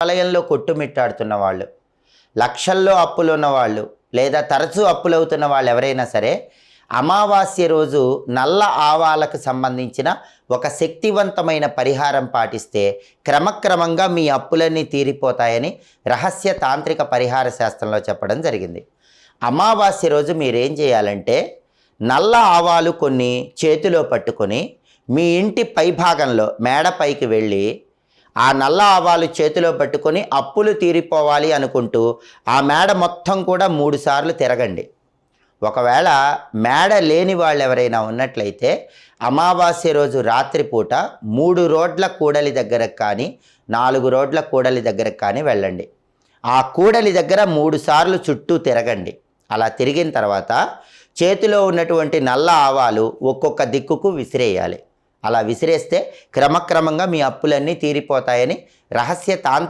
ఆలయంలో కొట్టుమిట్టాడుతున్న వాళ్ళు, లక్షల్లో అప్పులు ఉన్నవాళ్ళు, లేదా తరచూ అప్పులవుతున్న వాళ్ళు ఎవరైనా సరే అమావాస్య రోజు నల్ల ఆవాలకు సంబంధించిన ఒక శక్తివంతమైన పరిహారం పాటిస్తే క్రమక్రమంగా మీ అప్పులన్నీ తీరిపోతాయని రహస్య తాంత్రిక పరిహార శాస్త్రంలో చెప్పడం జరిగింది. అమావాస్య రోజు మీరేం చేయాలంటే నల్ల ఆవాలు కొన్ని చేతిలో పట్టుకొని మీ ఇంటి పైభాగంలో మేడపైకి వెళ్ళి ఆ నల్ల ఆవాలు చేతిలో పట్టుకొని అప్పులు తీరిపోవాలి అనుకుంటూ ఆ మేడ మొత్తం కూడా 3 సార్లు తిరగండి. ఒకవేళ మేడ లేని వాళ్ళు ఎవరైనా ఉన్నట్లయితే అమావాస్య రోజు రాత్రిపూట 3 రోడ్ల కూడలి దగ్గరకు కానీ 4 రోడ్ల కూడలి దగ్గరకు కానీ వెళ్ళండి. ఆ కూడలి దగ్గర 3 సార్లు చుట్టూ తిరగండి. అలా తిరిగిన తర్వాత చేతిలో ఉన్నటువంటి నల్ల ఆవాలు ఒక్కొక్క దిక్కుకు విసిరేయాలి. అలా విసిరేస్తే క్రమక్రమంగా మీ అప్పులన్నీ తీరిపోతాయని రహస్య తాంత్రిక